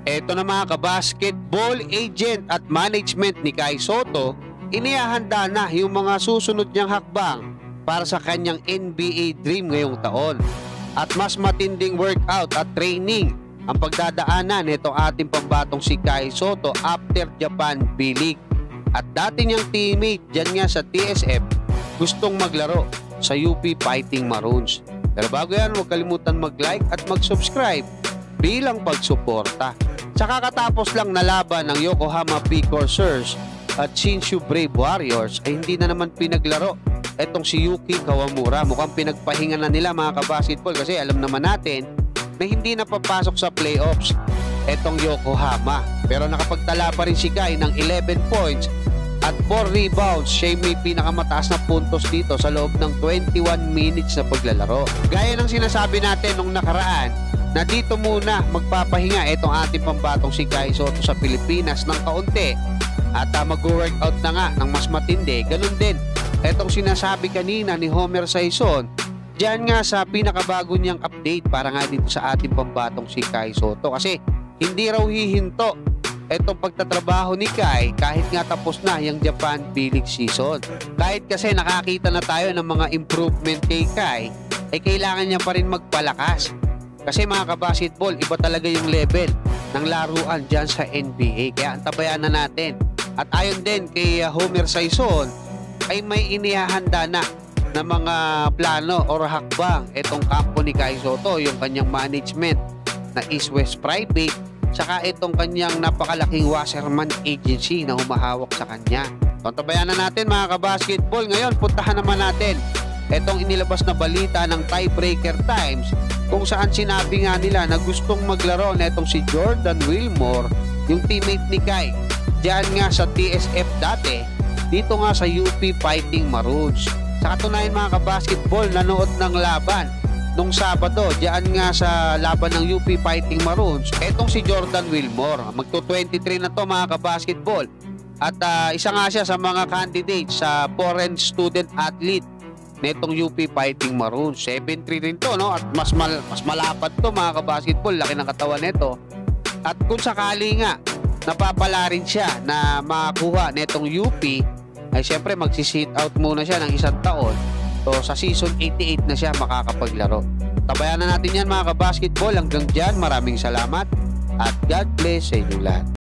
Eto na mga kabasketball agent at management ni Kai Sotto, inihahanda na yung mga susunod niyang hakbang para sa kanyang NBA dream ngayong taon. At mas matinding workout at training ang pagdadaanan nitong ating pambatong si Kai Sotto after Japan B-League. At dati niyang teammate dyan nga sa TSF gustong maglaro sa UP Fighting Maroons. Pero bago yan, huwag kalimutan mag-like at mag-subscribe bilang pagsuporta. Sa kakatapos lang na laban ng Yokohama Precursors at Shinshu Brave Warriors ay hindi na naman pinaglaro etong si Yuki Kawamura. Mukhang pinagpahinga na nila mga kabasketball kasi alam naman natin na hindi na papasok sa playoffs etong Yokohama. Pero nakapagtala pa rin si Kai ng 11 points at 4 rebounds. Siya may pinakamataas na puntos dito sa loob ng 21 minutes na paglalaro. Gaya ng sinasabi natin nung nakaraan na dito muna magpapahinga itong ating pambatong si Kai Sotto sa Pilipinas ng kaunti at mag-workout na nga ng mas matindi. Ganun din itong sinasabi kanina ni Homer Saison diyan nga sa pinakabago niyang update para nga dito sa ating pambatong si Kai Sotto, kasi hindi raw hihinto itong pagtatrabaho ni Kai kahit nga tapos na yung Japan B-League season. Kahit kasi nakakita na tayo ng mga improvement kay Kai, ay kailangan niya pa rin magpalakas. Kasi mga kabasketball, iba talaga yung level ng laruan dyan sa NBA. Kaya antabayan na natin. At ayon din kay Homer Saison, ay may inihahanda na mga plano or hakbang itong kampo ni Kai Sotto, yung kanyang management na East West Private, saka itong kanyang napakalaking Wasserman Agency na humahawak sa kanya. Antabayan na natin mga kabasketball. Ngayon, puntahan naman natin itong inilabas na balita ng Tiebreaker Times, kung saan sinabi nga nila na gustong maglaro na itong si Jordan Wilmore, yung teammate ni Kai, diyan nga sa TSF dati, dito nga sa UP Fighting Maroons. Sa katunayan mga kabasketball, nanood ng laban nung Sabado, diyan nga sa laban ng UP Fighting Maroons, etong si Jordan Wilmore. Magto-23 na to mga kabasketball. At isa nga siya sa mga candidates sa foreign student athlete netong UP Fighting Maroons. 7'3 rin to, no? At mas malapad to mga kabasketball, laki ng katawan nito. At kung sakali nga napapala rin siya na makakuha netong UP, ay syempre magsi-sit out muna siya ng isang taon. So sa season 88 na siya makakapaglaro. Tabayan na natin yan mga kabasketball. Hanggang dyan, maraming salamat at God bless sa inyo lahat.